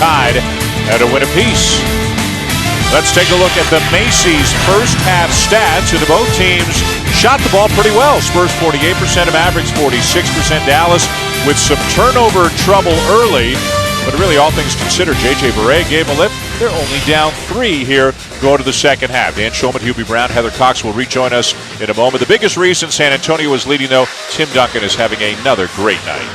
tied at a win apiece. Let's take a look at the Macy's first half stats. And both teams shot the ball pretty well. Spurs 48%, Mavericks 46%. Dallas with some turnover trouble early. But really, all things considered, J.J. Barea gave a lift. They're only down 3 here going to the second half. Dan Schulman, Hubie Brown, Heather Cox will rejoin us in a moment. The biggest reason San Antonio is leading, though, Tim Duncan is having another great night.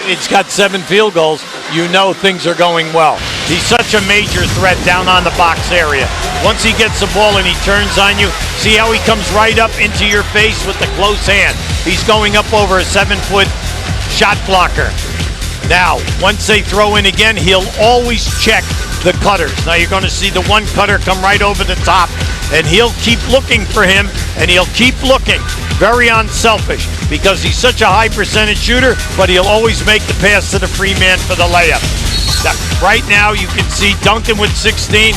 He's got 7 field goals. You know things are going well. He's such a major threat down on the box area. Once he gets the ball and he turns on you, see how he comes right up into your face with the close hand. He's going up over a 7-foot shot blocker. Now, once they throw in again, he'll always check the cutters. Now you're going to see the one cutter come right over the top, and he'll keep looking for him, and he'll keep looking. Very unselfish, because he's such a high percentage shooter, but he'll always make the pass to the free man for the layup. Right now, you can see Duncan with 16.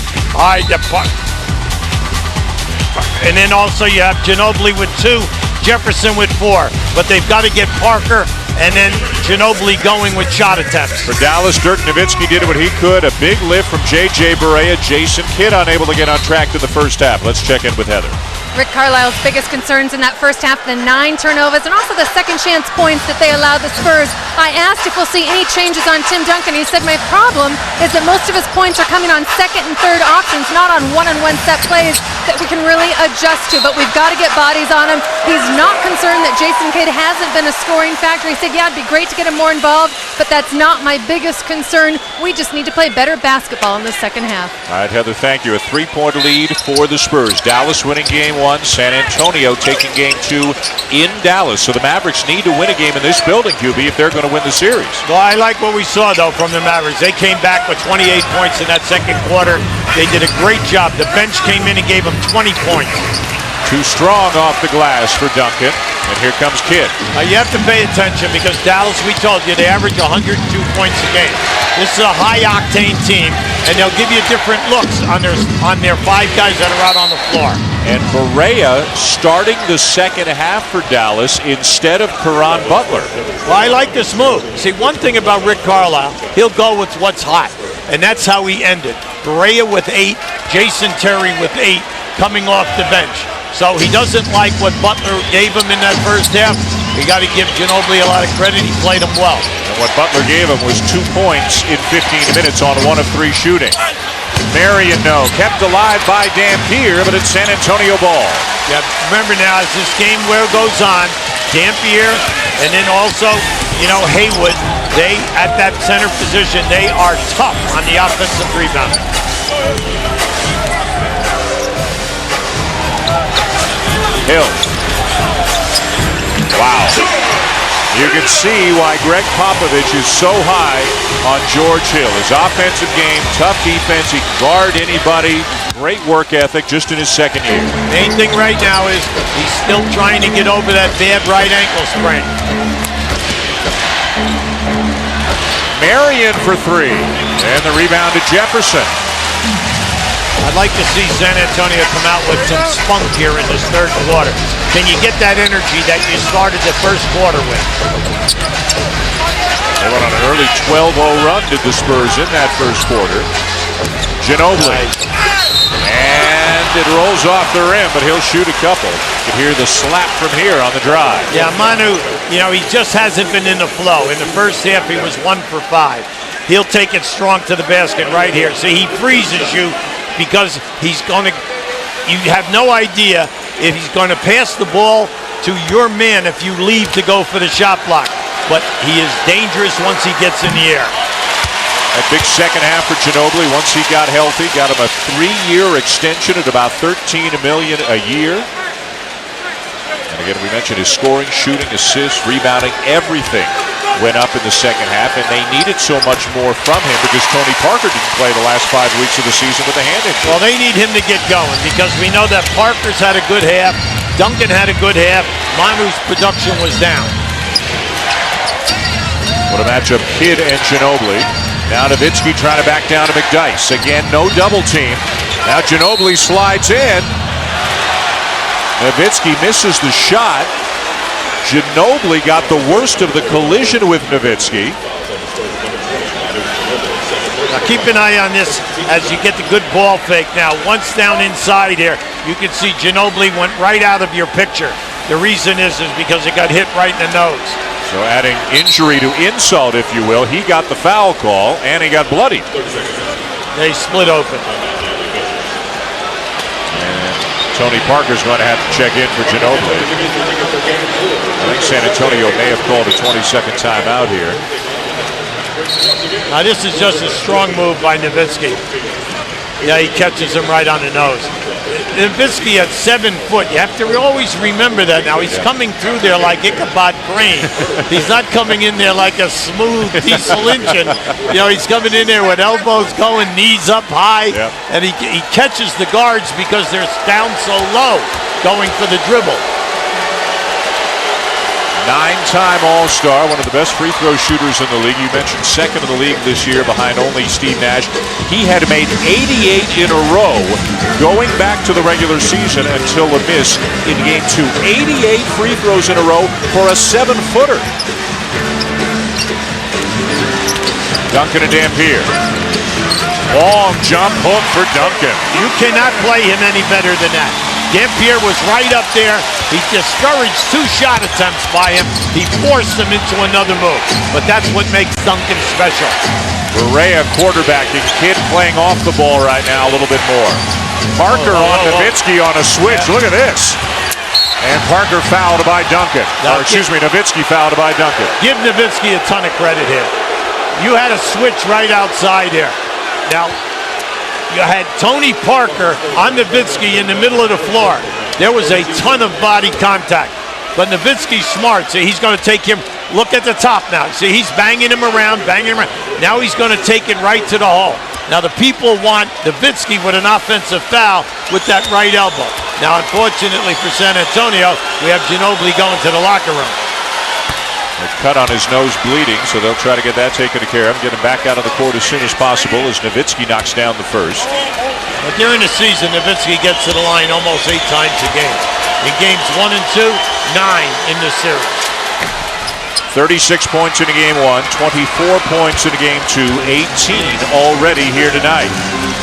And then also you have Ginobili with 2, Jefferson with 4. But they've got to get Parker and then Ginobili going with shot attempts. For Dallas, Dirk Nowitzki did what he could. A big lift from J.J. Barea. Jason Kidd unable to get on track in the first half. Let's check in with Heather. Rick Carlisle's biggest concerns in that first half, the 9 turnovers, and also the second chance points that they allowed the Spurs. I asked if we'll see any changes on Tim Duncan. He said, my problem is that most of his points are coming on second and third options, not on one-on-one set plays that we can really adjust to, but we've got to get bodies on him. He's not concerned that Jason Kidd hasn't been a scoring factor. He said, yeah, it'd be great to get him more involved, but that's not my biggest concern. We just need to play better basketball in the second half. All right, Heather, thank you. A 3-point lead for the Spurs. Dallas winning game 1, San Antonio taking game 2 in Dallas. So the Mavericks need to win a game in this building, QB, if they're going to win the series. Well, I like what we saw, though, from the Mavericks. They came back with 28 points in that second quarter. They did a great job. The bench came in and gave them 20 points. Too strong off the glass for Duncan. And here comes Kidd. You have to pay attention because Dallas, we told you, they average 102 points a game. This is a high-octane team, and they'll give you different looks on their 5 guys that are out on the floor. And Barea starting the second half for Dallas instead of Caron Butler. Well, I like this move. See, one thing about Rick Carlisle, he'll go with what's hot, and that's how he ended. Barea with 8, Jason Terry with 8, coming off the bench. So he doesn't like what Butler gave him in that first half. You got to give Ginobili a lot of credit. He played him well. And what Butler gave him was 2 points in 15 minutes on 1 of 3 shooting. Marion, kept alive by Dampier, but it's San Antonio ball. Yeah, remember now, as this game goes on, Dampier and then also, Haywood, they, at that center position, they are tough on the offensive rebound. Hill. Wow. You can see why Greg Popovich is so high on George Hill. His offensive game, tough defense, he can guard anybody. Great work ethic just in his second year. Main thing right now is he's still trying to get over that bad right ankle sprain. Marion for 3. And the rebound to Jefferson. I'd like to see San Antonio come out with some spunk here in this third quarter. Can you get that energy that you started the first quarter with? They went on an early 12-0 run, did the Spurs, in that first quarter. Ginobili. And it rolls off the rim, but he'll shoot a couple. You can hear the slap from here on the drive. Yeah, Manu, he just hasn't been in the flow. In the first half, he was 1 for 5. He'll take it strong to the basket right here. See, he freezes you. Because you have no idea if he's going to pass the ball to your man if you leave to go for the shot block. But he is dangerous once he gets in the air. A big second half for Ginobili once he got healthy. Got him a 3-year extension at about $13 million a year. And again, we mentioned his scoring, shooting, assists, rebounding, everything went up in the second half, and they needed so much more from him because Tony Parker didn't play the last 5 weeks of the season with a hand injury. Well, they need him to get going because we know that Parker's had a good half, Duncan had a good half, Manu's production was down. What a matchup, Kidd and Ginobili. Now Nowitzki trying to back down to McDyess. Again, no double team. Now Ginobili slides in. Nowitzki misses the shot. Ginobili got the worst of the collision with Nowitzki. keep an eye on this as you get the good ball fake. Now, once down inside here, you can see Ginobili went right out of your picture. The reason is because it got hit right in the nose. So adding injury to insult, if you will, he got the foul call and he got bloodied. They split open. And Tony Parker's going to have to check in for Ginobili. I think San Antonio may have called a 20-second timeout here. Now this is just a strong move by Nowitzki. Yeah, he catches him right on the nose. Nowitzki at 7 foot. You have to always remember that now. He's coming through there like Ichabod Crane. He's not coming in there like a smooth diesel engine. You know, he's coming in there with elbows going, knees up high, and he catches the guards because they're down so low going for the dribble. 9-time All-Star, one of the best free throw shooters in the league. You mentioned second in the league this year behind only Steve Nash. He had made 88 in a row going back to the regular season until a miss in Game 2. 88 free throws in a row for a 7-footer. Duncan and Dampier. Long jump hook for Duncan. You cannot play him any better than that. Dampier was right up there. He discouraged 2 shot attempts by him. He forced him into another move. But that's what makes Duncan special. Berea quarterbacking. Kidd playing off the ball right now a little bit more. Parker on Nowitzki on a switch. Look at this. And Parker fouled by Duncan. Nowitzki fouled by Duncan. Give Nowitzki a ton of credit here. You had a switch right outside here. Now, you had Tony Parker on Nowitzki in the middle of the floor. There was a ton of body contact. But Nowitzki's smart, so he's going to take him. Look at the top now. See, he's banging him around. Now he's going to take it right to the hole. Now the people want Nowitzki with an offensive foul with that right elbow. Now, unfortunately for San Antonio, we have Ginobili going to the locker room. A cut on his nose bleeding, so they'll try to get that taken care of. Get him back out of the court as soon as possible as Nowitzki knocks down the first. But during the season, Nowitzki gets to the line almost 8 times a game. In games 1 and 2, 9 in the series. 36 points in game 1, 24 points in game 2, 18 already here tonight.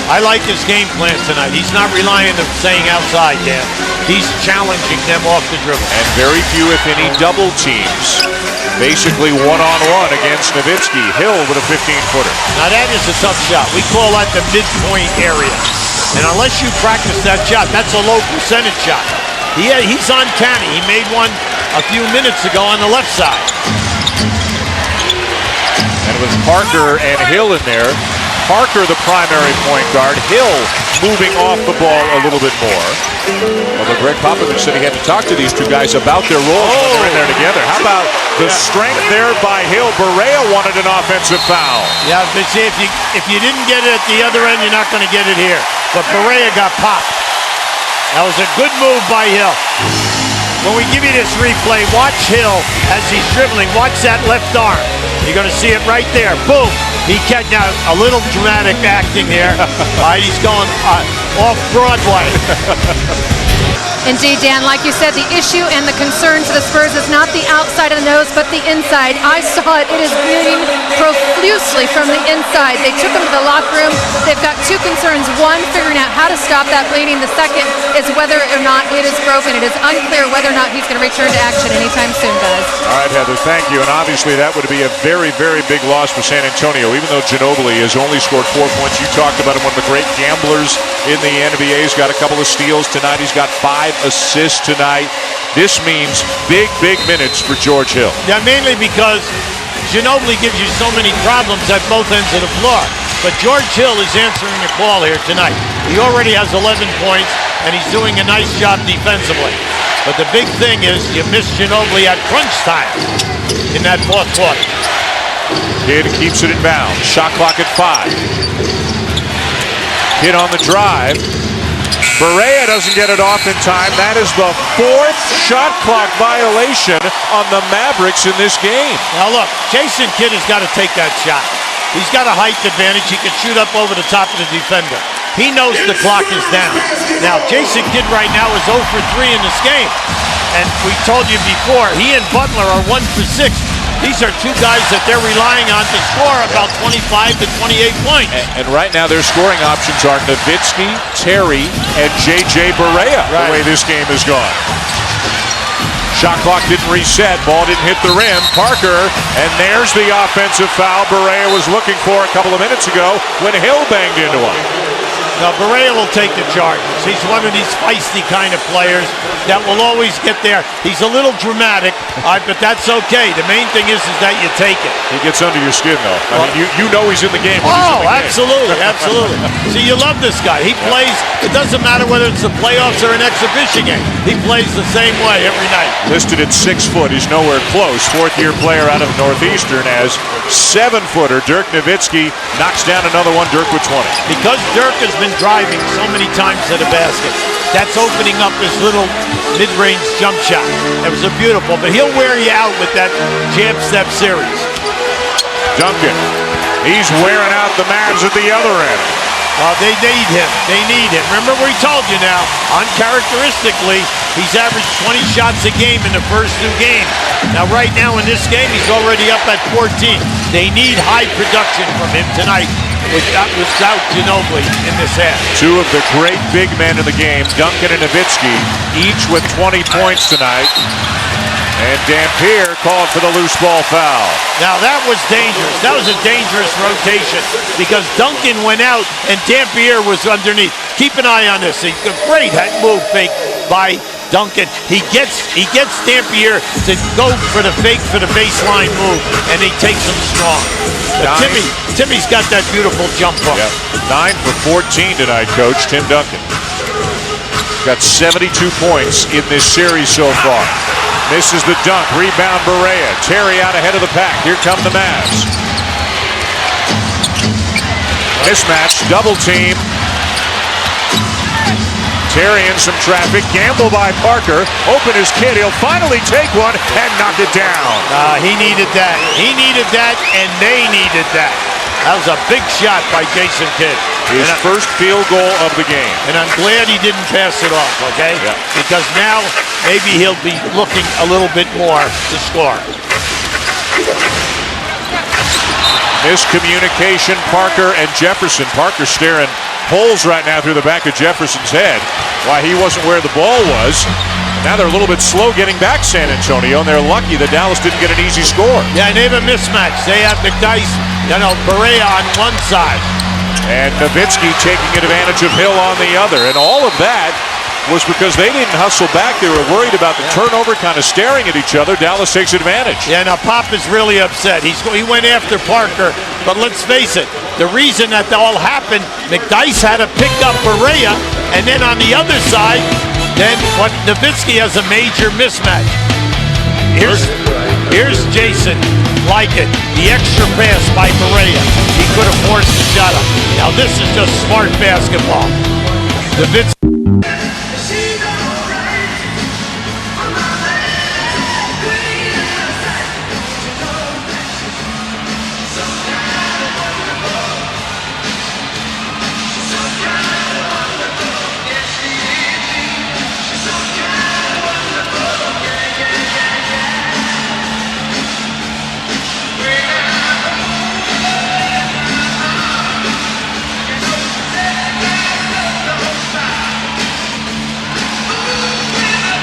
I like his game plan tonight. He's not relying on staying outside, Dan. He's challenging them off the dribble. And very few, if any, double teams. Basically one-on-one against Nowitzki. Hill with a 15-footer. Now that is a tough shot. We call that the midpoint area. And unless you practice that shot, that's a low percentage shot. He's uncanny. He made one a few minutes ago on the left side. And with Parker and Hill in there, Parker the primary point guard, Hill moving off the ball a little bit more. Although Greg Popovich said he had to talk to these two guys about their roles when they're in there together. How about the strength there by Hill? Berea wanted an offensive foul. Yeah, but see, if you didn't get it at the other end, you're not going to get it here. But Berea got popped. That was a good move by Hill. When we give you this replay, watch Hill as he's dribbling. Watch that left arm. You're going to see it right there. Boom. He kept now a little dramatic acting here. He's going off Broadway. Indeed, Dan, like you said, the issue and the concern for the Spurs is not the outside of the nose, but the inside. I saw it. It is bleeding profusely from the inside. They took him to the locker room. They've got 2 concerns. One, figuring out how to stop that bleeding. The second is whether or not it is broken. It is unclear whether or not he's going to return to action anytime soon, guys. All right, Heather, thank you. And obviously that would be a very, very big loss for San Antonio, even though Ginobili has only scored 4 points. You talked about him, one of the great gamblers in the NBA. He's got a couple of steals tonight. He's got 5 assists tonight. This means big, big minutes for George Hill. Yeah, mainly because Ginobili gives you so many problems at both ends of the floor. But George Hill is answering the call here tonight. He already has 11 points, and he's doing a nice job defensively. But the big thing is you miss Ginobili at crunch time in that 4th quarter. Kidd keeps it in bounds. Shot clock at 5. Kidd on the drive. Berea doesn't get it off in time. That is the 4th shot clock violation on the Mavericks in this game. Now look, Jason Kidd has got to take that shot. He's got a height advantage. He can shoot up over the top of the defender. He knows the clock is down. Now, Jason Kidd right now is 0 for 3 in this game. And we told you before, he and Butler are 1 for 6. These are two guys that they're relying on to score about 25 to 28 points. And right now their scoring options are Nowitzki, Terry, and J.J. Barea, the way this game has gone. Shot clock didn't reset. Ball didn't hit the rim. Parker, and there's the offensive foul Barea was looking for a couple of minutes ago when Hill banged into him. Now, Barea will take the charges. He's one of these feisty kind of players that will always get there. He's a little dramatic, but that's okay. The main thing is that you take it. He gets under your skin, though. I mean, you know he's in the game when he's in the game. Absolutely, absolutely. See, you love this guy. He plays, it doesn't matter whether it's the playoffs or an exhibition game. He plays the same way every night. Listed at 6 foot, he's nowhere close. Fourth-year player out of Northeastern as 7-footer Dirk Nowitzki knocks down another one. Dirk with 20. Because Dirk has been driving so many times to the basket, that's opening up this little mid-range jump shot. That was a beautiful, but he'll wear you out with that jab step series. Duncan, he's wearing out the Mavs at the other end. They need him. They need him. Remember we told you now, uncharacteristically, he's averaged 20 shots a game in the first 2 games. Now right now in this game, he's already up at 14. They need high production from him tonight without Ginobili in this half. 2 of the great big men in the game, Duncan and Nowitzki, each with 20 points tonight. And Dampier called for the loose ball foul. Now that was dangerous. That was a dangerous rotation because Duncan went out and Dampier was underneath. Keep an eye on this. A great head move fake by Duncan. He gets Dampier to go for the fake for the baseline move, and he takes him strong. Timmy's got that beautiful jump hook. Yeah. 9 for 14 tonight, Coach Tim Duncan. Got 72 points in this series so far. Misses the dunk. Rebound Barea. Terry out ahead of the pack. Here come the Mavs. Mismatch. Double team. Terry in some traffic. Gamble by Parker. Open his kid. He'll finally take one and knock it down. He needed that. He needed that, and they needed that. That was a big shot by Jason Kidd. His first field goal of the game. And I'm glad he didn't pass it off, okay? Yeah. Because now maybe he'll be looking a little bit more to score. Miscommunication, Parker and Jefferson. Parker staring holes right now through the back of Jefferson's head. Why he wasn't where the ball was. Now they're a little bit slow getting back San Antonio, and they're lucky that Dallas didn't get an easy score. Yeah, and they have a mismatch. They have McDyess, Barea on one side. And Nowitzki taking advantage of Hill on the other. And all of that was because they didn't hustle back. They were worried about the turnover, kind of staring at each other. Dallas takes advantage. Yeah, now Pop is really upset. He went after Parker, but let's face it, the reason that all happened, McDyess had to pick up Barea, and then on the other side, then Nowitzki has a major mismatch. Here's Jason. Like it. The extra pass by Barea. He could have forced the shot up. Now this is just smart basketball.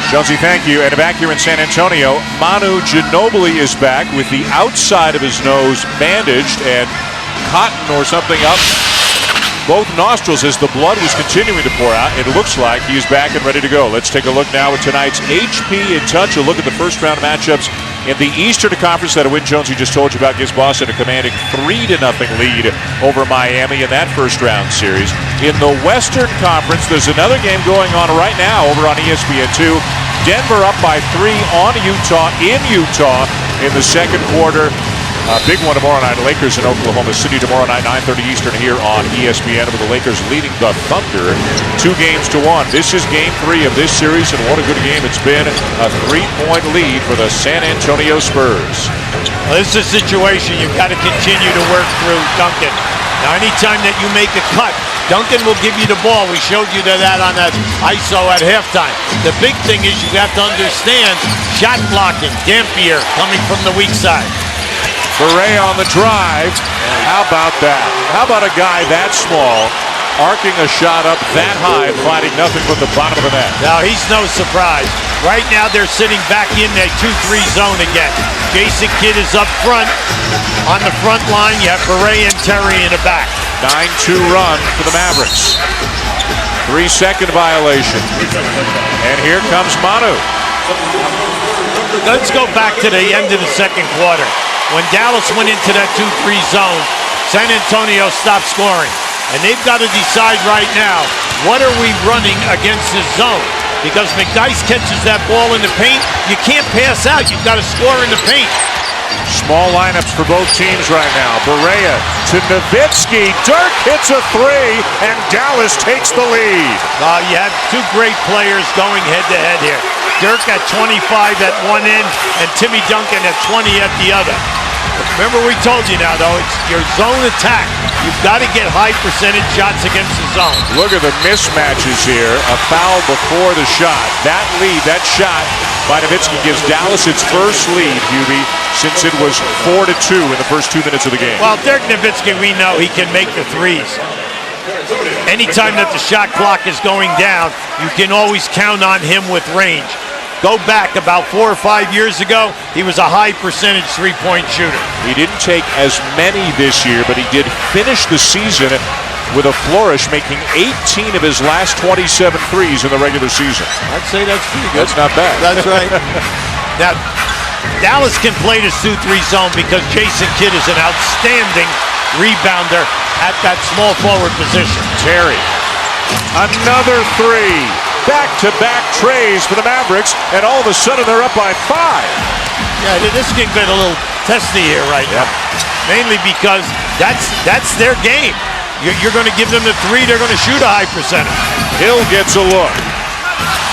Jonesy, thank you. And back here in San Antonio, Manu Ginobili is back with the outside of his nose bandaged and cotton or something up both nostrils as the blood was continuing to pour out. It looks like he's back and ready to go. Let's take a look now at tonight's HP in Touch. A look at the first round matchups in the Eastern Conference. That a win Jonesy just told you about gives Boston a commanding 3-0 lead over Miami in that first round series. In the Western Conference, there's another game going on right now over on ESPN2. Denver up by 3 on Utah in Utah in the second quarter. Big one tomorrow night. Lakers in Oklahoma City tomorrow night, 9:30 Eastern here on ESPN, with the Lakers leading the Thunder 2-1. This is game 3 of this series, and what a good game it's been. A 3-point lead for the San Antonio Spurs. Well, this is a situation you've got to continue to work through, Duncan. Now, anytime that you make a cut, Duncan will give you the ball. We showed you that on that ISO at halftime. The big thing is you have to understand shot blocking. Dampier coming from the weak side. Barea on the drive. How about that? How about a guy that small arcing a shot up that high and finding nothing but the bottom of the net? Now, he's no surprise. Right now, they're sitting back in that 2-3 zone again. Jason Kidd is up front. On the front line, you have Barea and Terry in the back. 9-2 run for the Mavericks. 3-second violation. And here comes Manu. Let's go back to the end of the second quarter. When Dallas went into that 2-3 zone, San Antonio stopped scoring. And they've got to decide right now, what are we running against this zone? Because McDyess catches that ball in the paint, you can't pass out. You've got to score in the paint. Small lineups for both teams right now. Barea to Nowitzki. Dirk hits a three, and Dallas takes the lead. You have two great players going head-to-head here. Dirk at 25 at one end, and Timmy Duncan at 20 at the other. Remember, we told you now, though, it's your zone attack. You've got to get high percentage shots against the zone. Look at the mismatches here. A foul before the shot. That lead, that shot by Nowitzki gives Dallas its first lead, Hubie, since it was 4-2 in the first 2 minutes of the game. Well, Dirk Nowitzki, we know he can make the threes. Anytime that the shot clock is going down, you can always count on him with range. Go back about 4 or 5 years ago, he was a high percentage three-point shooter. He didn't take as many this year, but he did finish the season with a flourish, making 18 of his last 27 threes in the regular season. I'd say that's pretty good. That's not bad. That's right. Now, Dallas can play this 2-3 zone because Jason Kidd is an outstanding rebounder at that small forward position. Terry, another three. Back-to-back trays for the Mavericks, and all of a sudden they're up by 5. Yeah, this can get a little testy here right now. Mainly because that's their game. You're going to give them the three, they're going to shoot a high percentage. Hill gets a look.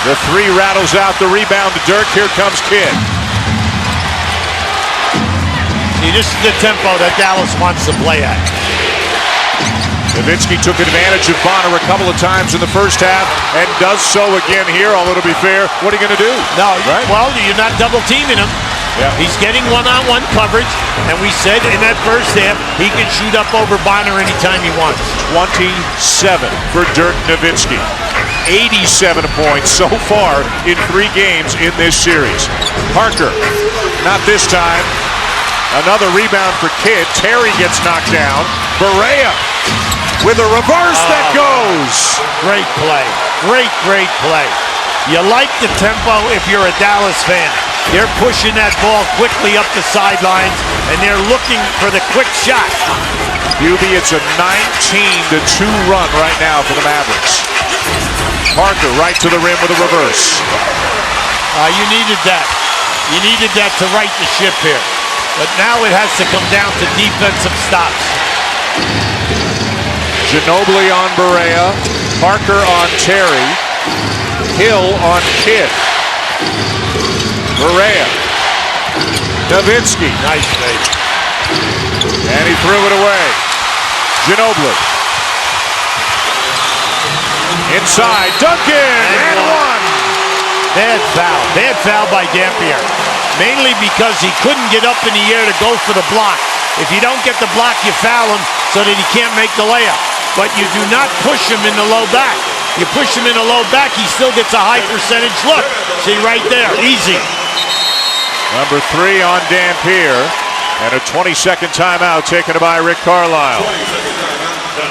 The three rattles out, the rebound to Dirk. Here comes Kidd. See, this is the tempo that Dallas wants to play at. Nowitzki took advantage of Bonner a couple of times in the first half and does so again here, although to be fair, what are you going to do? No, right? Well, you're not double teaming him. Yeah. He's getting one-on-one coverage, and we said in that first half he can shoot up over Bonner anytime he wants. 27 for Dirk Nowitzki. 87 points so far in 3 games in this series. Parker, not this time. Another rebound for Kidd. Terry gets knocked down. Barea with a reverse that goes. Great play. Great play. You like the tempo if you're a Dallas fan. They're pushing that ball quickly up the sidelines, and they're looking for the quick shot. Hubie, it's a 19-2 run right now for the Mavericks. Parker right to the rim with a reverse. You needed that. You needed that to right the ship here. But now it has to come down to defensive stops. Ginobili on Barea, Parker on Terry, Hill on Kidd. Barea, Nowitzki. Nice fake. And he threw it away. Ginobili. Inside, Duncan, and one. Bad foul by Dampier. Mainly because he couldn't get up in the air to go for the block. If you don't get the block, you foul him so that he can't make the layup. But you do not push him in the low back. You push him in the low back, he still gets a high percentage look. See right there, easy. Number 3 on Dampier. And a 20-second timeout taken by Rick Carlisle.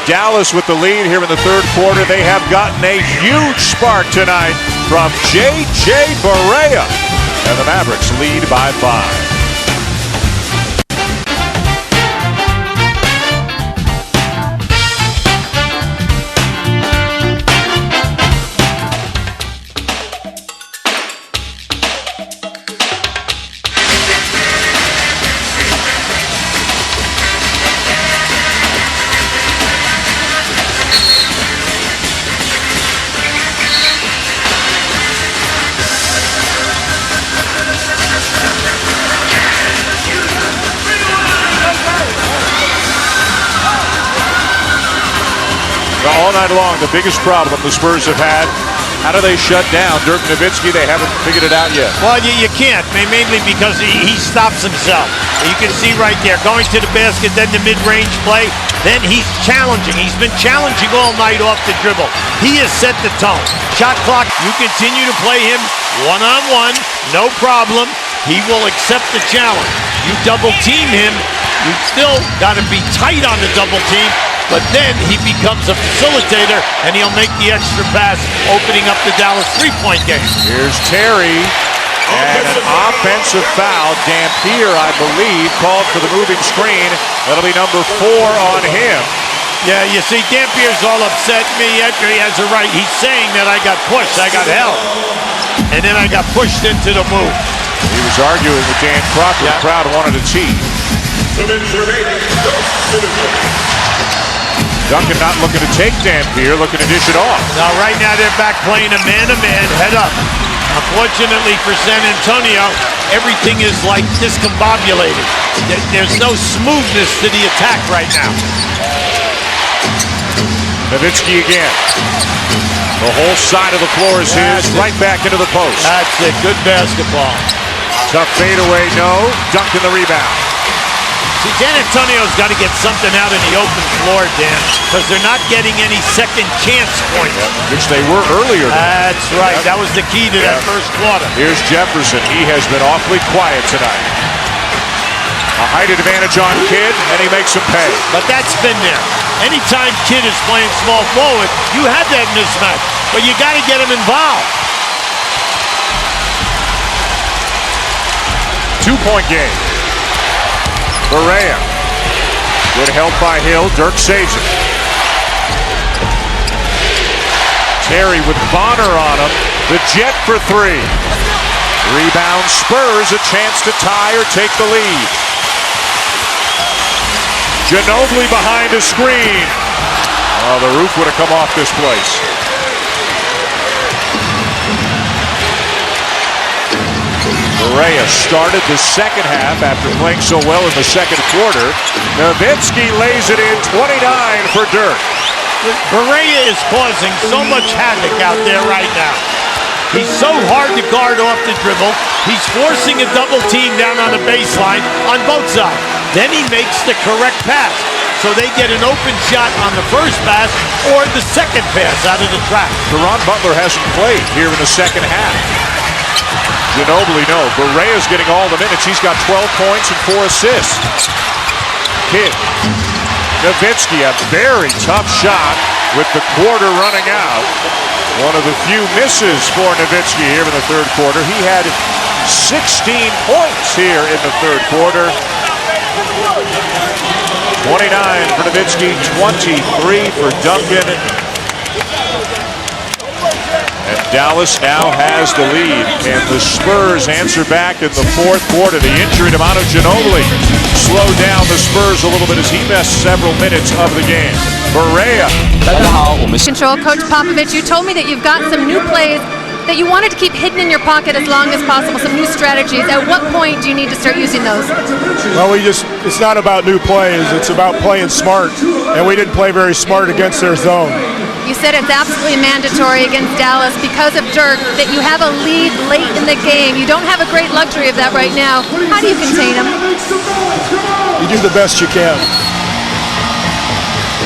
Dallas with the lead here in the third quarter. They have gotten a huge spark tonight from J.J. Barea. And the Mavericks lead by 5. All night long, the biggest problem the Spurs have had How do they shut down Dirk Nowitzki? They haven't figured it out yet. Well, you can't, mainly because he stops himself. You can see right there, going to the basket, then the mid-range play, then he's challenging. He's been challenging all night off the dribble. He has set the tone. Shot clock, you continue to play him one-on-one, no problem. He will accept the challenge. You double team him, you still got to be tight on the double team, but then he becomes a facilitator, and he'll make the extra pass, opening up the Dallas three-point game. Here's Terry, and an offensive foul. Dampier, I believe, called for the moving screen. That'll be number 4 on him. Yeah, you see, Dampier's all upset. He has a right. He's saying that I got pushed, I got held, and then I got pushed into the move. He was arguing with Dan Crawford. Yeah. The crowd wanted a tee. Duncan not looking to take Dampier, looking to dish it off. Now, right now, they're back playing a man-to-man, head up. Unfortunately for San Antonio, everything is like discombobulated. There's no smoothness to the attack right now. Nowitzki again. The whole side of the floor is his, right back into the post. That's it, good basketball. Tough fadeaway, no. Duncan the rebound. See, San Antonio's got to get something out in the open floor, Dan, because they're not getting any second chance points. Which they were earlier. That's right. That was the key to that first quarter. Here's Jefferson. He has been awfully quiet tonight. A height advantage on Kidd, and he makes him pay. But that's been there. Anytime Kidd is playing small forward, you have that mismatch. But you got to get him involved. 2-point game. Barea. Good help by Hill. Dirk saves it. Terry with Bonner on him. The jet for 3. Rebound Spurs. A chance to tie or take the lead. Ginobili behind a screen. Oh, the roof would have come off this place. Barea started the second half after playing so well in the second quarter. Nowitzki lays it in, 29 for Dirk. Barea is causing so much havoc out there right now. He's so hard to guard off the dribble. He's forcing a double team down on the baseline on both sides. Then he makes the correct pass. So they get an open shot on the first pass or the second pass out of the trap. Ron Butler hasn't played here in the second half. Ginobili, no. Barea's getting all the minutes. He's got 12 points and 4 assists. Kidd. Nowitzki, a very tough shot with the quarter running out. One of the few misses for Nowitzki here in the third quarter. He had 16 points here in the third quarter. 29 for Nowitzki, 23 for Duncan. And Dallas now has the lead. And the Spurs answer back in the fourth quarter. The injury to Manu Ginobili slowed down the Spurs a little bit as he missed several minutes of the game. Barea. Control, Coach Popovich, you told me that you've got some new plays that you wanted to keep hidden in your pocket as long as possible, some new strategies. At what point do you need to start using those? Well, it's not about new plays, it's about playing smart, and we didn't play very smart against their zone. You said it's absolutely mandatory against Dallas because of Dirk that you have a lead late in the game. You don't have a great luxury of that right now. How do you contain him? You do the best you can.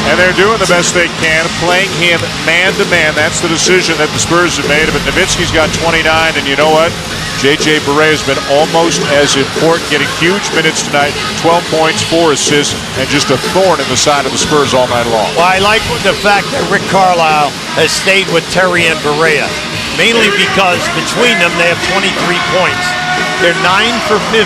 And they're doing the best they can, playing him man-to-man. That's the decision that the Spurs have made. But Nowitzki's got 29, and you know what? J.J. Barea has been almost as important, getting huge minutes tonight. 12 points, 4 assists, and just a thorn in the side of the Spurs all night long. Well, I like the fact that Rick Carlisle has stayed with Terry and Barea, mainly because between them they have 23 points. They're 9 for 15,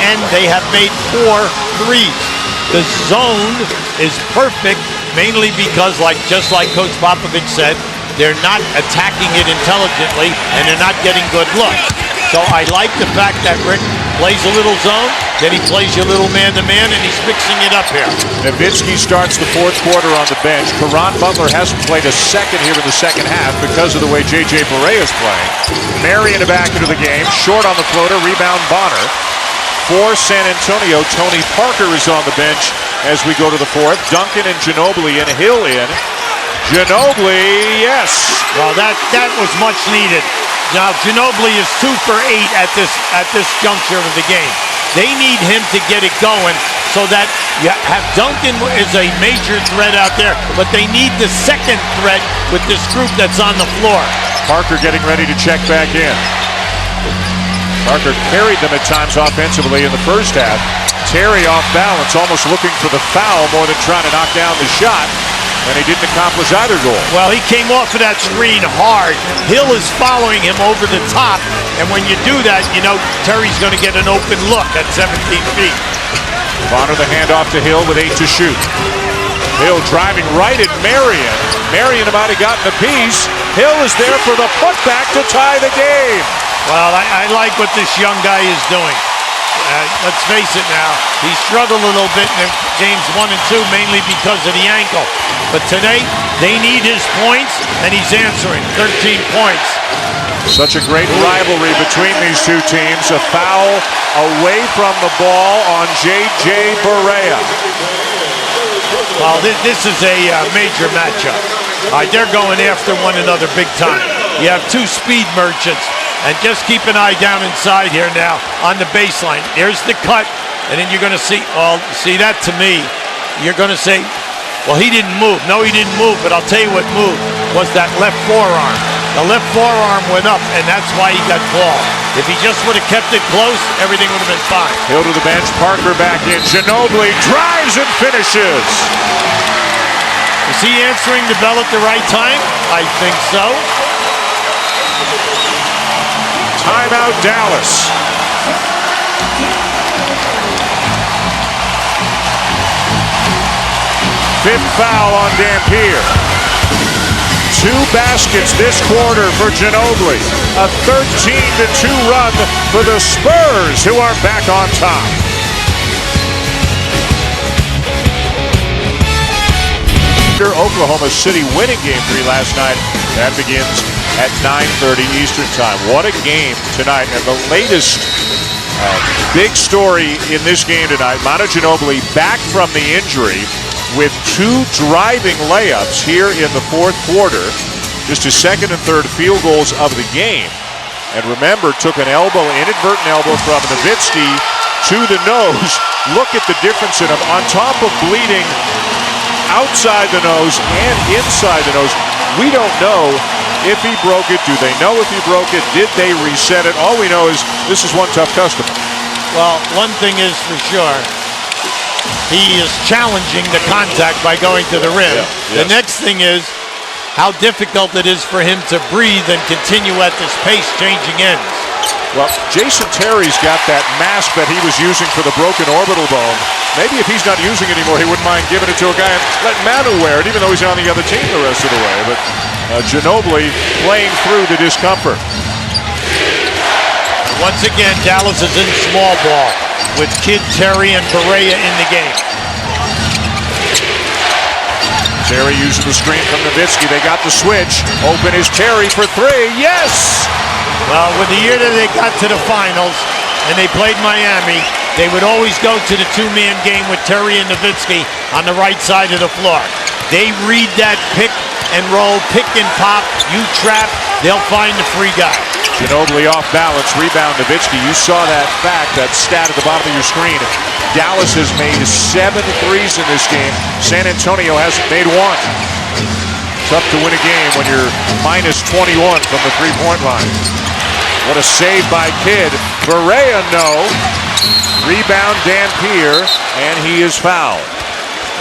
and they have made 4 threes. The zone is perfect, mainly because, just like Coach Popovich said, they're not attacking it intelligently, and they're not getting good looks. So I like the fact that Rick plays a little zone, then he plays you a little man-to-man, and he's fixing it up here. Nowitzki starts the fourth quarter on the bench. Ron Butler hasn't played a second here in the second half because of the way J.J. Barea is playing. Marion back into the game, short on the floater, rebound Bonner. For San Antonio, Tony Parker is on the bench as we go to the fourth. Duncan and Ginobili and Hill in. Ginobili, yes. Well, that was much needed. Now, Ginobili is 2 for 8 at this juncture of the game. They need him to get it going so that you have Duncan is a major threat out there, but they need the second threat with this group that's on the floor. Parker getting ready to check back in. Parker carried them at times offensively in the first half. Terry off balance, almost looking for the foul more than trying to knock down the shot. And he didn't accomplish either goal. Well, he came off of that screen hard. Hill is following him over the top. And when you do that, you know Terry's going to get an open look at 17 feet. Bonner the handoff to Hill with 8 to shoot. Hill driving right at Marion. Marion might have gotten a piece. Hill is there for the putback to tie the game. Well, I like what this young guy is doing. Let's face it now, he struggled a little bit in games 1 and 2, mainly because of the ankle. But today, they need his points, and he's answering. 13 points. Such a great rivalry between these two teams. A foul away from the ball on J.J. Barea. Well, this is a major matchup. They're going after one another big time. You have two speed merchants. And just keep an eye down inside here now on the baseline. There's the cut, and then you're going to see, see that to me, you're going to say, well, he didn't move. No, he didn't move, but I'll tell you what moved was that left forearm. The left forearm went up, and that's why he got called. If he just would have kept it close, everything would have been fine. Hill to the bench, Parker back in. Ginobili drives and finishes. Is he answering the bell at the right time? I think so. Timeout, Dallas. Fifth foul on Dampier. 2 baskets this quarter for Ginobili. A 13-2 run for the Spurs, who are back on top. Oklahoma City winning game 3 last night. That begins at 9:30 Eastern Time. What a game tonight. And the latest big story in this game tonight, Manu Ginobili back from the injury with 2 driving layups here in the fourth quarter. Just his second and third field goals of the game. And remember, took an inadvertent elbow from Nowitzki to the nose. Look at the difference in him. On top of bleeding outside the nose and inside the nose. We don't know if he broke it. Do they know if he broke it? Did they reset it? All we know is this is one tough customer. Well, one thing is for sure, he is challenging the contact by going to the rim. Yeah, yes. The next thing is how difficult it is for him to breathe and continue at this pace changing ends. Well, Jason Terry's got that mask that he was using for the broken orbital bone. Maybe if he's not using it anymore, he wouldn't mind giving it to a guy and let Manu wear it, even though he's on the other team the rest of the way. But Ginobili playing through the discomfort. Once again, Dallas is in small ball with Kidd, Terry, and Barea in the game. Terry using the screen from Nowitzki. They got the switch. Open is Terry for 3. Yes! Well, with the year that they got to the finals and they played Miami, they would always go to the 2-man game with Terry and Nowitzki on the right side of the floor. They read that pick and roll, pick and pop, you trap, they'll find the free guy. Ginobili off balance, rebound Nowitzki. You saw that fact, that stat at the bottom of your screen. Dallas has made 7 threes in this game. San Antonio hasn't made 1. Tough to win a game when you're minus 21 from the three-point line. What a save by Kidd. Barea, no. Rebound Dampier, and he is fouled.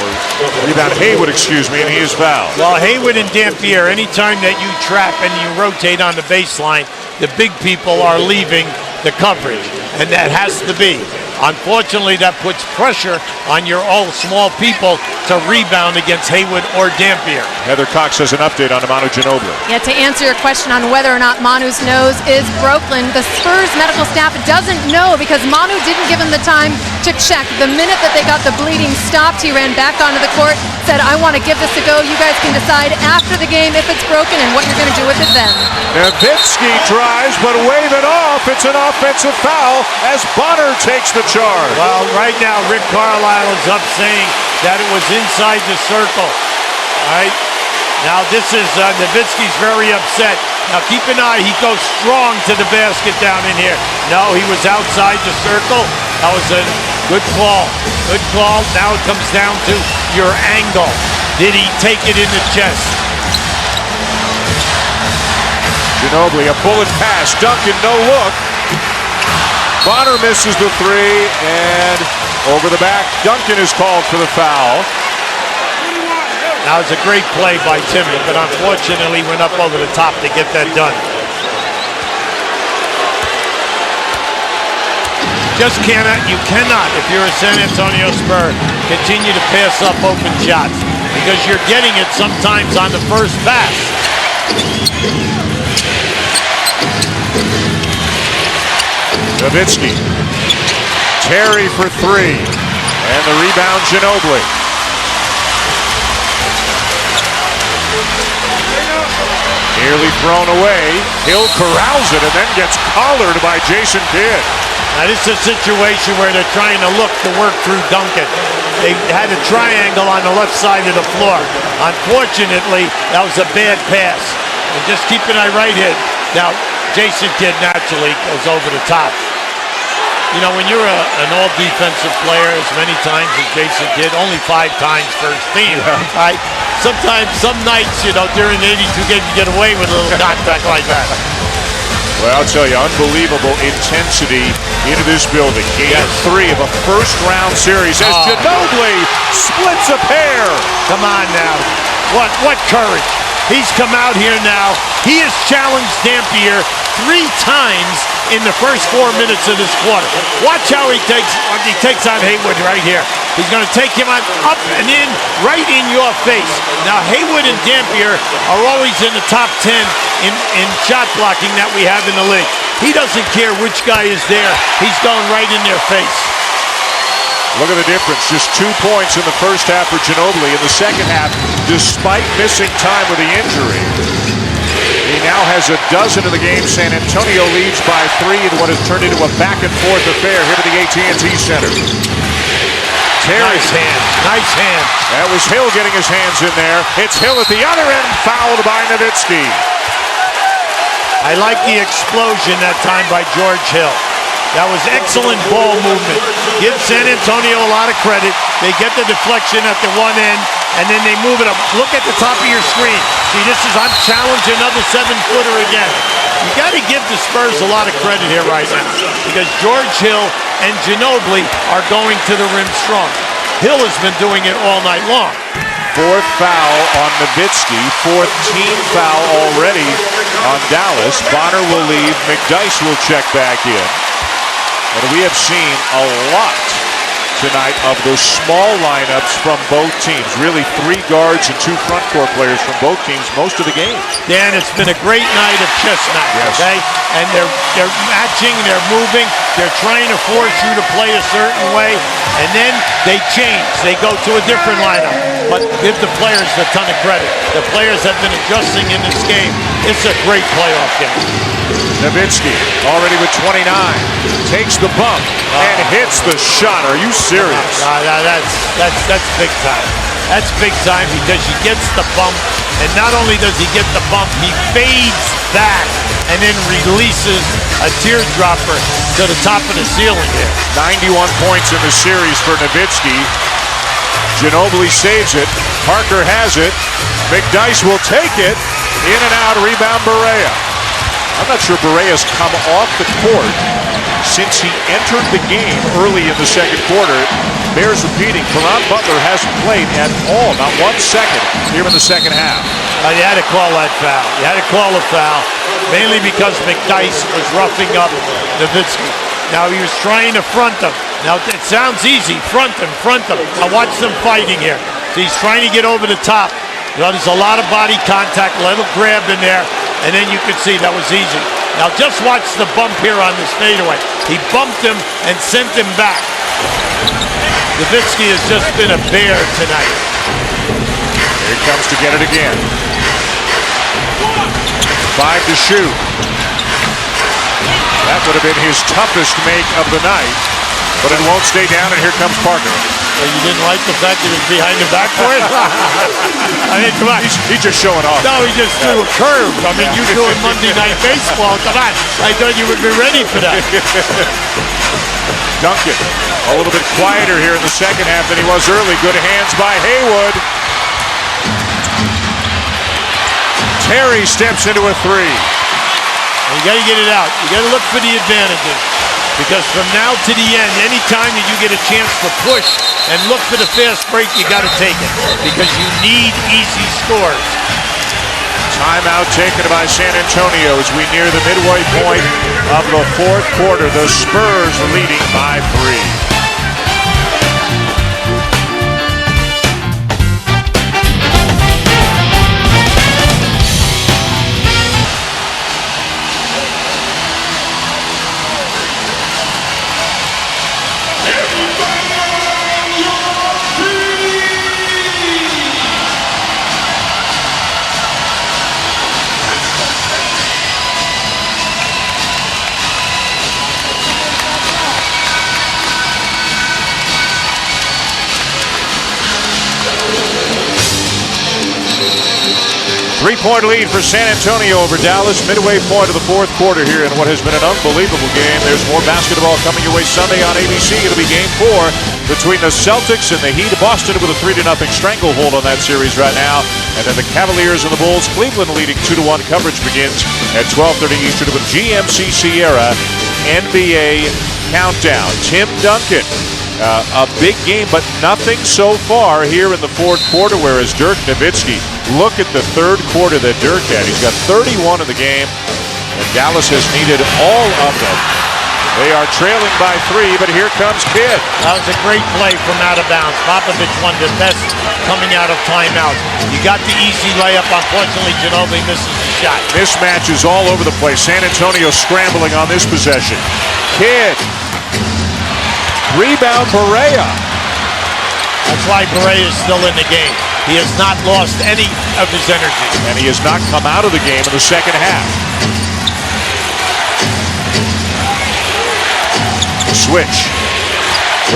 Or rebound Haywood, excuse me, and he is fouled. Well, Haywood and Dampier, anytime that you trap and you rotate on the baseline, the big people are leaving the coverage, and that has to be. Unfortunately, that puts pressure on your all small people to rebound against Haywood or Dampier. Heather Cox has an update on Manu Ginobili. Yeah, to answer your question on whether or not Manu's nose is broken, the Spurs medical staff doesn't know because Manu didn't give him the time to check. The minute that they got the bleeding stopped, he ran back onto the court, said, I want to give this a go. You guys can decide after the game if it's broken and what you're going to do with it then. Nowitzki drives, but wave it off. It's an offensive foul as Bonner takes the charge. Well, right now, Rick Carlisle is up saying that it was inside the circle. All right? Now this is Nowitzki's very upset. Now keep an eye. He goes strong to the basket down in here. No, he was outside the circle. That was a good call. Good call. Now it comes down to your angle. Did he take it in the chest? Ginobili, a bullet pass. Duncan, no look. Bonner misses the three, and over the back, Duncan is called for the foul. Now it's a great play by Timmy, but unfortunately went up over the top to get that done. You cannot, if you're a San Antonio Spur, continue to pass up open shots because you're getting it sometimes on the first pass. Nowitzki. Terry for three. And the rebound, Ginobili. Nearly thrown away. Hill corrals it and then gets collared by Jason Kidd. Now this is a situation where they're trying to look to work through Duncan. They had a triangle on the left side of the floor. Unfortunately, that was a bad pass. And just keep an eye right here. Now, Jason Kidd naturally goes over the top. You know, when you're an all-defensive player as many times as Jason Kidd, only 5 times first team, right? Sometimes, some nights, you know, during the 82 games, you get away with a little contact like that. Well, I'll tell you, unbelievable intensity into this building. Game 3 of a first-round series as Ginobili splits a pair. Come on now. What courage. He's come out here now. He has challenged Dampier 3 times in the first 4 minutes of this quarter. Watch how he takes on Haywood right here. He's going to take him on up and in, right in your face. Now, Haywood and Dampier are always in the top 10 in shot blocking that we have in the league. He doesn't care which guy is there. He's going right in their face. Look at the difference. Just 2 points in the first half for Ginobili. In the second half, despite missing time with the injury, he now has a dozen in the game. San Antonio leads by 3 in what has turned into a back-and-forth affair here at the AT&T Center. Terry. Nice hand. Nice hand. That was Hill getting his hands in there. It's Hill at the other end, fouled by Nowitzki. I like the explosion that time by George Hill. That was excellent ball movement. Give San Antonio a lot of credit. They get the deflection at the one end, and then they move it up. Look at the top of your screen. See, I'm challenging another 7-footer again. You got to give the Spurs a lot of credit here right now because George Hill and Ginobili are going to the rim strong. Hill has been doing it all night long. 4th foul on Nowitzki. 4th team foul already on Dallas. Bonner will leave. McDyess will check back in. And we have seen a lot tonight of those small lineups from both teams. Really 3 guards and 2 front court players from both teams most of the game. Dan, it's been a great night of chess match, okay? And they're matching, they're moving, they're trying to force you to play a certain way, and then they change. They go to a different lineup. But give the players a ton of credit. The players have been adjusting in this game. It's a great playoff game. Nowitzki already with 29. Takes the bump and hits the shot. Are you serious? That's big time. That's big time because he gets the bump, and not only does he get the bump, he fades back and then releases a teardropper to the top of the ceiling here. 91 points in the series for Nowitzki. Ginobili saves it. Parker has it. McDyess will take it. In and out, rebound Barea. I'm not sure Barea's come off the court since he entered the game early in the second quarter. Bears repeating, Caron Butler hasn't played at all, not 1 second here in the second half. You had to call that foul. You had to call a foul, mainly because McDyess was roughing up Nowitzki. Now he was trying to front him. Now it sounds easy, front him. Now watch them fighting here. So he's trying to get over the top. You know, there's a lot of body contact, little grab in there, and then you can see that was easy. Now just watch the bump here on this fadeaway. He bumped him and sent him back. Nowitzki has just been a bear tonight. Here he comes to get it again. 5 to shoot. That would have been his toughest make of the night, but it won't stay down, and here comes Parker. Well, you didn't like the fact that he was behind the backboard? I mean, come on. He's just showing off. No, he just threw a curve. I mean, you doing Monday Night Baseball. Come on. I thought you would be ready for that. Duncan, a little bit quieter here in the second half than he was early. Good hands by Haywood. Terry steps into a three. You got to get it out. You got to look for the advantages. Because from now to the end, anytime that you get a chance to push and look for the fast break, you got to take it. Because you need easy scores. Timeout taken by San Antonio as we near the midway point of the fourth quarter. The Spurs leading by 3. 3-point lead for San Antonio over Dallas. Midway point of the fourth quarter here in what has been an unbelievable game. There's more basketball coming your way Sunday on ABC. It'll be game 4 between the Celtics and the Heat. Boston with a 3-0 stranglehold on that series right now. And then the Cavaliers and the Bulls. Cleveland leading 2-1. Coverage begins at 12:30 Eastern with GMC Sierra NBA Countdown. Tim Duncan. A big game, but nothing so far here in the fourth quarter, whereas Dirk Nowitzki, look at the third quarter that Dirk had. He's got 31 in the game, and Dallas has needed all of them. They are trailing by 3, but here comes Kidd. That was a great play from out of bounds. Popovich won the best coming out of timeout. You got the easy layup. Unfortunately, Ginobili misses the shot. Mismatches all over the place. San Antonio scrambling on this possession. Kidd. Rebound Barea. That's why Barea is still in the game. He has not lost any of his energy. And he has not come out of the game in the second half. Switch.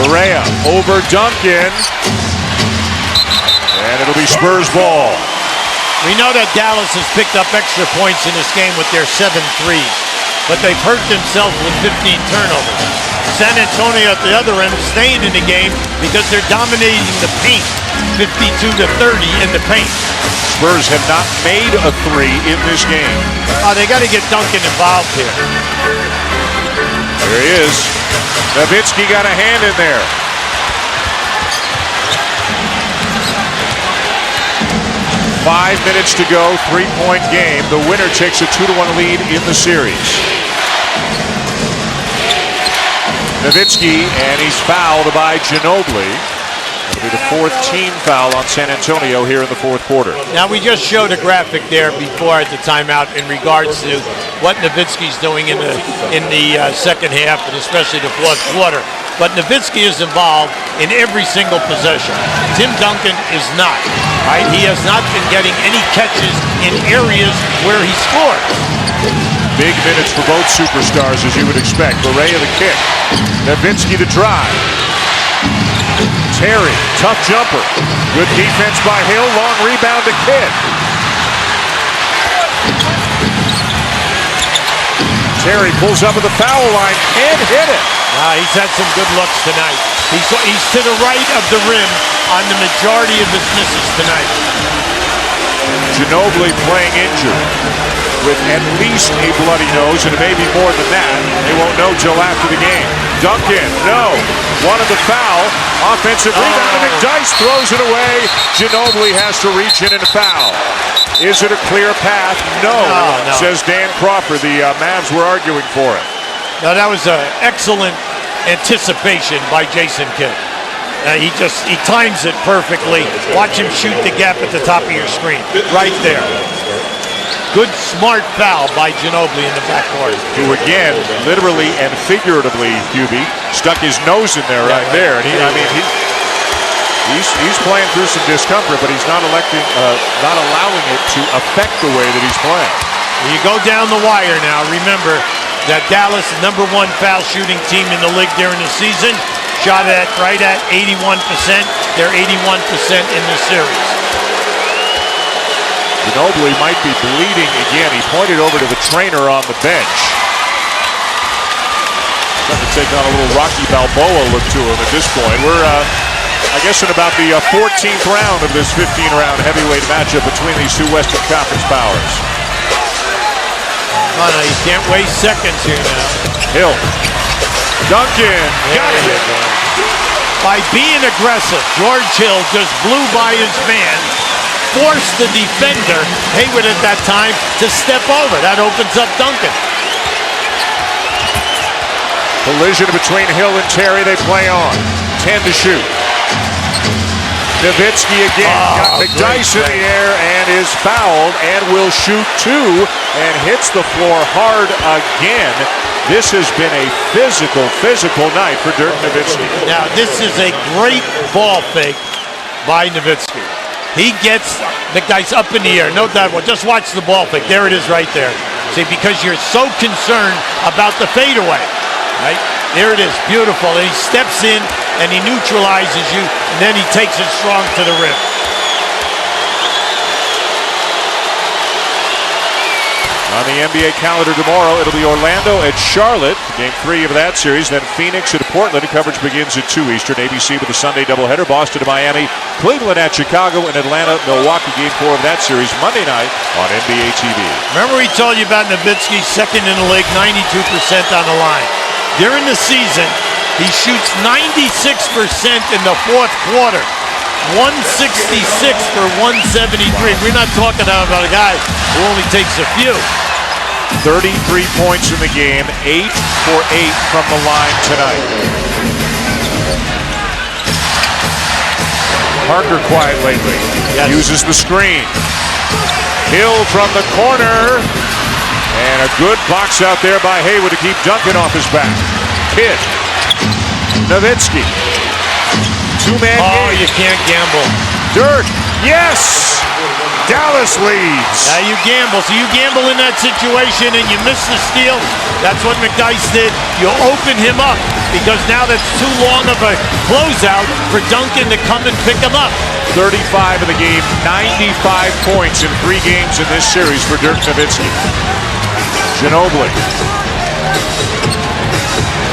Barea over Duncan. And it'll be Spurs ball. We know that Dallas has picked up extra points in this game with their 7 threes. But they've hurt themselves with 15 turnovers. San Antonio at the other end staying in the game because they're dominating the paint, 52-30 in the paint. Spurs have not made a 3 in this game. They got to get Duncan involved here. There he is. Nowitzki got a hand in there. Five minutes to go, 3-point game. The winner takes a 2-1 lead in the series. Nowitzki, and he's fouled by Ginobili. It'll be the 4th team foul on San Antonio here in the fourth quarter. Now, we just showed a graphic there before at the timeout in regards to what Nowitzki's doing in the second half, and especially the fourth quarter. But Nowitzki is involved in every single possession. Tim Duncan is not. Right? He has not been getting any catches in areas where he scored. Big minutes for both superstars, as you would expect. Barea the kick. Nowitzki the drive. Terry, tough jumper. Good defense by Hill. Long rebound to Kidd. Terry pulls up at the foul line and hit it. He's had some good looks tonight. He's to the right of the rim on the majority of his misses tonight. Ginobili playing injured with at least a bloody nose, and it may be more than that. They won't know till after the game. Duncan, no. Wanted the foul. Offensive rebound, and McDyess throws it away. Ginobili has to reach in and foul. Is it a clear path? No. Says Dan Crawford. The Mavs were arguing for it. No, that was an excellent anticipation by Jason Kidd. He times it perfectly. Watch him shoot the gap at the top of your screen. Right there. Good, smart foul by Ginobili in the backcourt. Who again, literally and figuratively, Hubie, stuck his nose in there right there. And he's playing through some discomfort, but he's not allowing it to affect the way that he's playing. When you go down the wire now, remember that Dallas, number 1 foul shooting team in the league during the season, shot right at 81%. They're 81% in the series. Ginobili might be bleeding again. He pointed over to the trainer on the bench. Trying to take on a little Rocky Balboa look to him at this point. We're, I guess, in about the 14th round of this 15-round heavyweight matchup between these two Western Conference powers. Oh, no, you can't waste seconds here now. Hill. Duncan. Got it. By being aggressive, George Hill just blew by his man, forced the defender, Hayward at that time, to step over. That opens up Duncan. Collision between Hill and Terry. They play on. 10 to shoot. Nowitzki again. Got McDyess in the air and is fouled and will shoot two and hits the floor hard again. This has been a physical night for Dirk Nowitzki. Now, this is a great ball fake by Nowitzki. He gets McDyess up in the air. No doubt. Well, just watch the ball fake. There it is right there. See, because you're so concerned about the fadeaway. Right? There it is. Beautiful. And he steps in and he neutralizes you, and then he takes it strong to the rim. On the NBA calendar tomorrow, it'll be Orlando at Charlotte, game 3 of that series. Then Phoenix at Portland. Coverage begins at 2 Eastern. ABC with a Sunday doubleheader. Boston to Miami, Cleveland at Chicago, and Atlanta, Milwaukee. Game 4 of that series Monday night on NBA TV. Remember we told you about Nowitzki, second in the league, 92% on the line. During the season, he shoots 96% in the fourth quarter. 166 for 173. We're not talking about a guy who only takes a few. 33 points in the game, 8 for 8 from the line tonight. Parker quiet lately. Yes. Uses the screen. Hill from the corner. And a good box out there by Hayward to keep Duncan off his back. Kidd. Nowitzki. Two-man game. You can't gamble. Dirk. Yes! Dallas leads. Now you gamble. So you gamble in that situation and you miss the steal. That's what McDyess did. You open him up because now that's too long of a closeout for Duncan to come and pick him up. 35 in the game, 95 points in 3 games in this series for Dirk Nowitzki. Ginobili.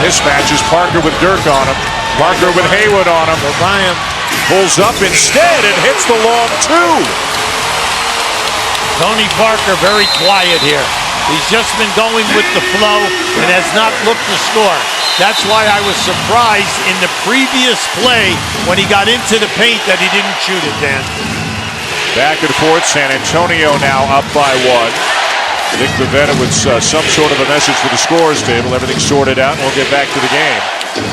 Mismatches Parker with Dirk on him. Parker with Hayward on him. Pulls up instead and hits the long 2. Tony Parker very quiet here. He's just been going with the flow and has not looked to score. That's why I was surprised in the previous play when he got into the paint that he didn't shoot it, Dan. Back and forth, San Antonio now up by 1. Nick Pivetta with some sort of a message for the scorers table. Everything's sorted out and we'll get back to the game.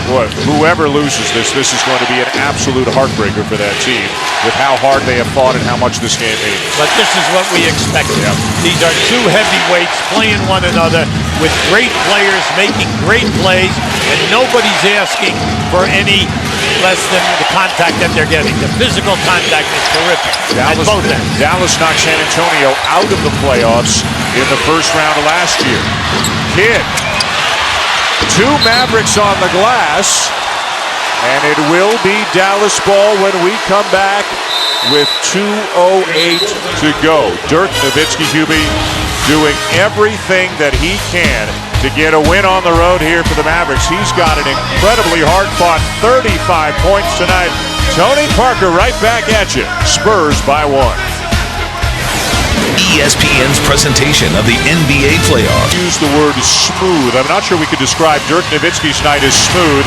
Boy, whoever loses this is going to be an absolute heartbreaker for that team with how hard they have fought and how much this game means. But this is what we expected. Yep. These are two heavyweights playing one another with great players making great plays, and nobody's asking for any less than the contact that they're getting. The physical contact is terrific at both ends. Dallas knocked San Antonio out of the playoffs in the first round of last year. Kidd. 2 Mavericks on the glass, and it will be Dallas ball when we come back with 2:08 to go. Dirk Nowitzki, Hubie, doing everything that he can to get a win on the road here for the Mavericks. He's got an incredibly hard-fought 35 points tonight. Tony Parker right back at you. Spurs by 1. ESPN's presentation of the NBA playoffs. Use the word smooth. I'm not sure we could describe Dirk Nowitzki's night as smooth.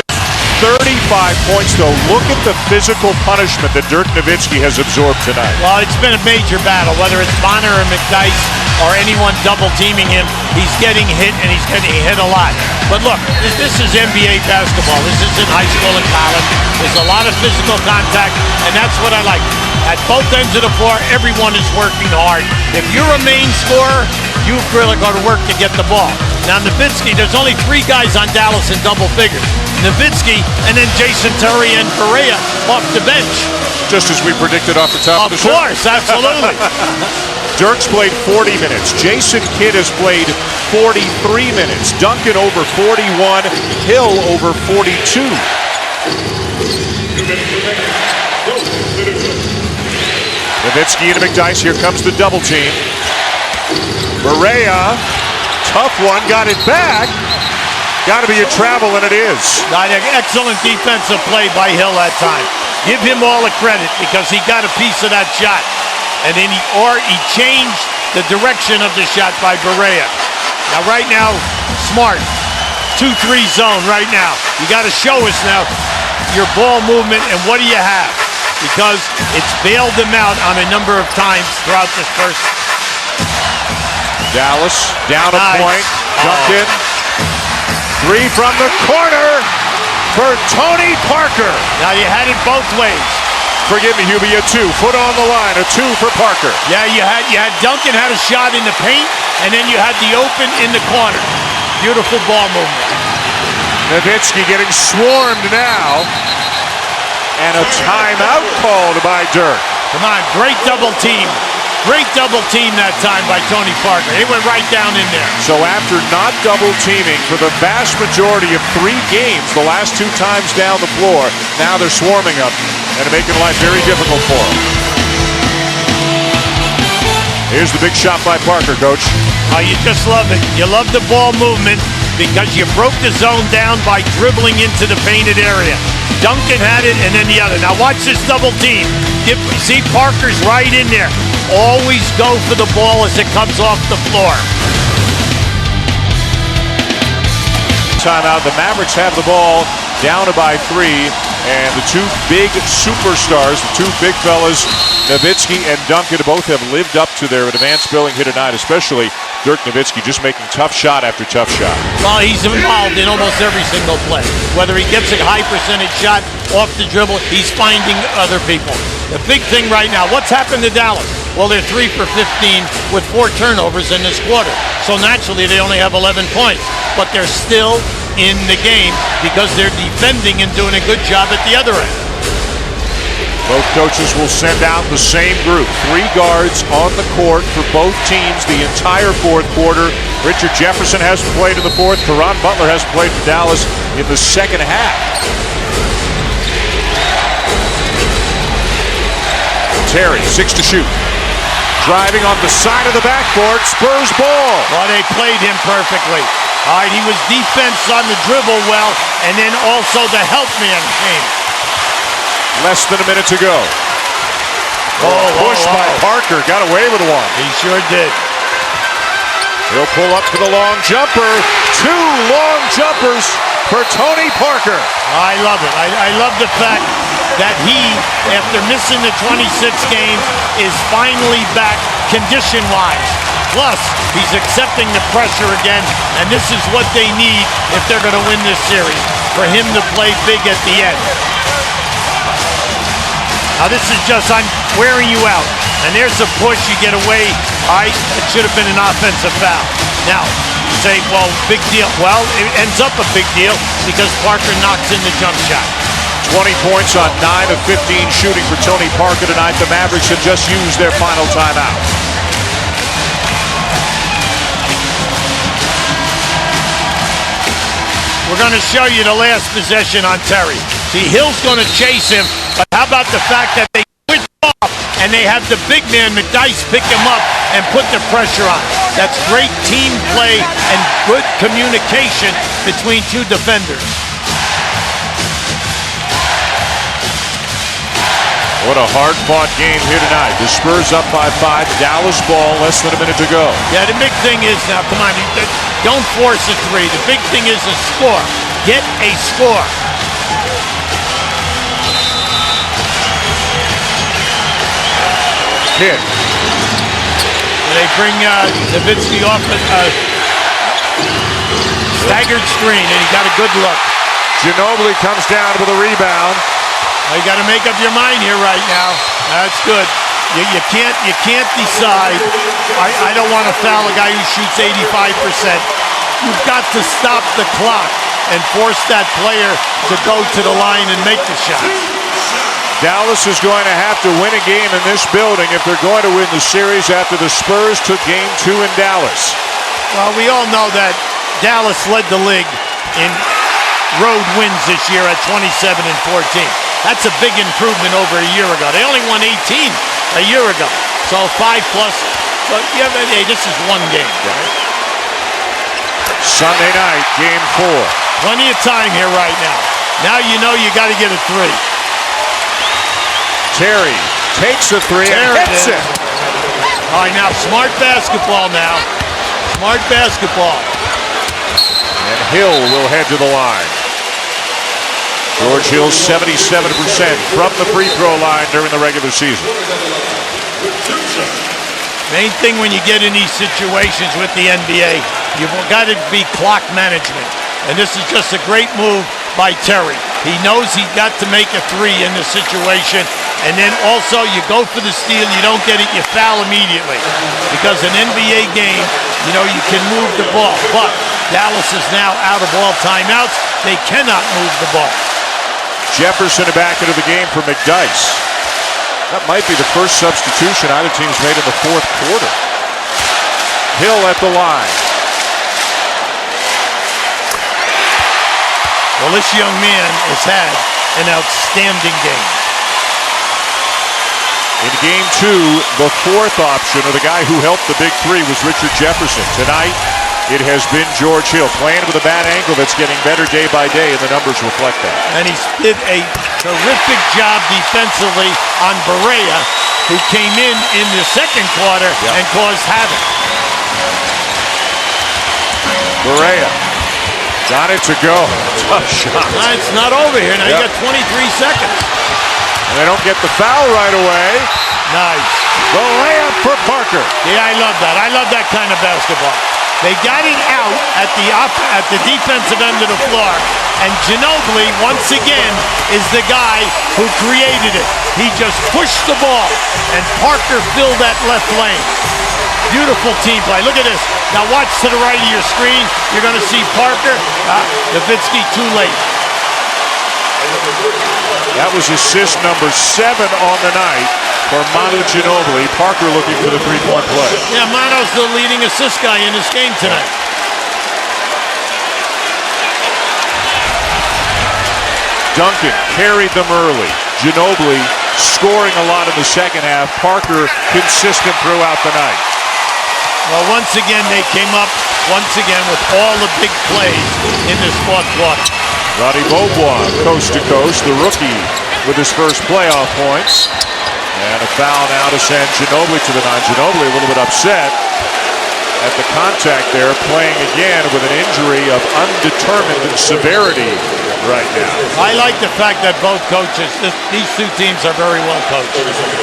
35 points, though. Look at the physical punishment that Dirk Nowitzki has absorbed tonight. Well, it's been a major battle, whether it's Bonner or McDyess or anyone double-teaming him. He's getting hit, and he's getting hit a lot. But look, this is NBA basketball. This isn't high school and college. There's a lot of physical contact, and that's what I like. At both ends of the floor, everyone is working hard. If you're a main scorer, you've really got to work to get the ball. Now, Nowitzki, there's only 3 guys on Dallas in double figures. Nowitzki, and then Jason Terry and Perea off the bench. Just as we predicted off the top of the show. Of course, absolutely. Dirk's played 40 minutes. Jason Kidd has played 43 minutes. Duncan over 41. Hill over 42. Nowitzki into McDyess. Here comes the double team. Berea, tough one, got it back. Got to be a travel, and it is. Excellent defensive play by Hill that time. Give him all the credit because he got a piece of that shot. And then he changed the direction of the shot by Berea. Now right now, Smart, 2-3 zone right now. You got to show us now your ball movement and what do you have? Because it's bailed them out on a number of times throughout this first. Dallas down a point. Duncan. Three from the corner for Tony Parker. Now you had it both ways. Forgive me, Hubie, a 2. Foot on the line, a 2 for Parker. Yeah, you had Duncan had a shot in the paint, and then you had the open in the corner. Beautiful ball movement. Nowitzki getting swarmed now. And a timeout called by Dirk. Come on, great double team. Great double team that time by Tony Parker. He went right down in there. So after not double teaming for the vast majority of 3 games, the last 2 times down the floor, now they're swarming up and making life very difficult for them. Here's the big shot by Parker, Coach. Oh, you just love it. You love the ball movement because you broke the zone down by dribbling into the painted area. Duncan had it, and then the other. Now watch this double team. See, Parker's right in there. Always go for the ball as it comes off the floor. Timeout. The Mavericks have the ball down by 3, and the 2 big superstars, the 2 big fellas, Nowitzki and Duncan, both have lived up to their advanced billing here tonight, especially Dirk Nowitzki, just making tough shot after tough shot. Well, he's involved in almost every single play. Whether he gets a high percentage shot off the dribble, he's finding other people. The big thing right now, what's happened to Dallas? Well, they're 3 for 15 with 4 turnovers in this quarter. So naturally, they only have 11 points. But they're still in the game because they're defending and doing a good job at the other end. Both coaches will send out the same group. 3 guards on the court for both teams the entire 4th quarter. Richard Jefferson hasn't played in the 4th. Caron Butler hasn't played for Dallas in the 2nd half. Terry, 6 to shoot. Driving on the side of the backboard. Spurs ball. Well, they played him perfectly. All right, he was defense on the dribble well, and then also the help man came. Less than a minute to go. Push by Parker. Got away with one. He sure did. He'll pull up for the long jumper. 2 long jumpers for Tony Parker. I love it. I love the fact that he, after missing the 26 games, is finally back condition-wise. Plus, he's accepting the pressure again, and this is what they need if they're going to win this series, for him to play big at the end. Now this is just, I'm wearing you out. And there's a push, you get away. It should have been an offensive foul. Now, you say, well, big deal. Well, it ends up a big deal because Parker knocks in the jump shot. 20 points on 9 of 15 shooting for Tony Parker tonight. The Mavericks have just used their final timeout. We're going to show you the last possession on Terry. See, Hill's going to chase him, but how about the fact that they switch off and they have the big man, McDyess, pick him up and put the pressure on. That's great team play and good communication between 2 defenders. What a hard-fought game here tonight. The Spurs up by 5. Dallas ball, less than a minute to go. Yeah, the big thing is now, come on, don't force a 3. The big thing is a score. Get a score. Hit. They bring Nowitzki off a staggered screen, and he got a good look. Ginobili comes down with a rebound. You got to make up your mind here right now. That's good. You can't decide. I don't want to foul a guy who shoots 85%. You've got to stop the clock and force that player to go to the line and make the shot. Dallas is going to have to win a game in this building if they're going to win the series after the Spurs took Game 2 in Dallas. Well, we all know that Dallas led the league in road wins this year at 27-14. That's a big improvement over a year ago. They only won 18 a year ago. So 5 plus. But yeah, hey, this is one game. Right? Sunday night, game 4. Plenty of time here right now. Now you know you got to get a 3. Terry takes the 3 and hits it. All right, now smart basketball now. Smart basketball. And Hill will head to the line. George Hill 77% from the free throw line during the regular season. Main thing when you get in these situations with the NBA, you've got to be clock management. And this is just a great move by Terry. He knows he's got to make a 3 in this situation. And then also you go for the steal, you don't get it, you foul immediately. Because an NBA game, you know, you can move the ball. But Dallas is now out of all timeouts. They cannot move the ball. Jefferson back into the game for McDyess. That might be the first substitution either team's made in the fourth quarter. Hill at the line. Well, this young man has had an outstanding game. In game 2, the fourth option, or the guy who helped the big 3, was Richard Jefferson. Tonight, it has been George Hill playing with a bad ankle that's getting better day by day, and the numbers reflect that. And he's did a terrific job defensively on Berea, who came in the second quarter and caused havoc. Berea got it to go. Tough shot. It's not over here. Now you got 23 seconds. And they don't get the foul right away. Nice. The layup for Parker. Yeah, I love that. I love that kind of basketball. They got it out at the defensive end of the floor, and Ginobili, once again, is the guy who created it. He just pushed the ball, and Parker filled that left lane. Beautiful team play. Look at this. Now watch to the right of your screen. You're going to see Parker. Nowitzki too late. That was assist number 7 on the night for Manu Ginobili. Parker looking for the three-point play. Yeah, Manu's the leading assist guy in this game tonight. Duncan carried them early. Ginobili scoring a lot in the second half. Parker consistent throughout the night. Well, once again, they came up with all the big plays in this fourth quarter. Roddy Beaubois, coast to coast, the rookie with his first playoff points. And a foul now to send Ginobili to the 9. Ginobili a little bit upset at the contact there, playing again with an injury of undetermined severity right now. I like the fact that both coaches, these two teams are very well coached.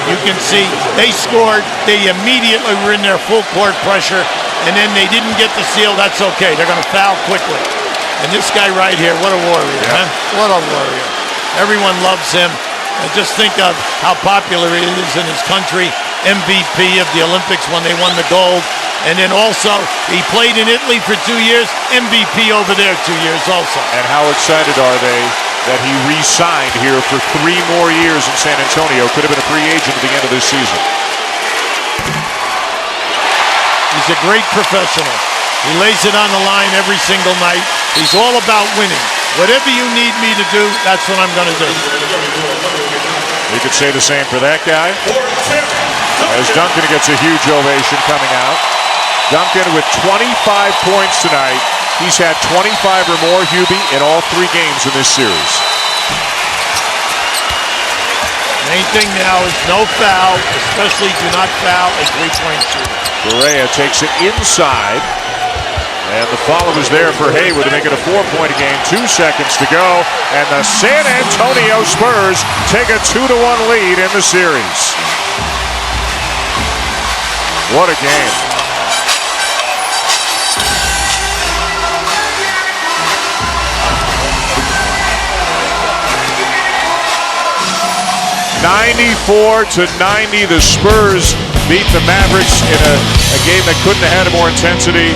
You can see they scored, they immediately were in their full court pressure, and then they didn't get the steal. That's okay. They're going to foul quickly. And this guy right here, what a warrior, huh? What a warrior. Everyone loves him. And just think of how popular he is in his country. MVP of the Olympics when they won the gold. And then also, he played in Italy for 2 years, MVP over there 2 years also. And how excited are they that he re-signed here for 3 more years in San Antonio. Could have been a free agent at the end of this season. He's a great professional. He lays it on the line every single night. He's all about winning. Whatever you need me to do, that's what I'm going to do. We could say the same for that guy. As Duncan gets a huge ovation coming out. Duncan with 25 points tonight. He's had 25 or more, Hubie, in all 3 games in this series. Main thing now is no foul, especially do not foul a three-point shooter. Berea takes it inside. And the follow is there for Haywood to make it a 4-point game. 2 seconds to go. And the San Antonio Spurs take a 2-1 lead in the series. What a game. (94-90), the Spurs beat the Mavericks in a game that couldn't have had more intensity.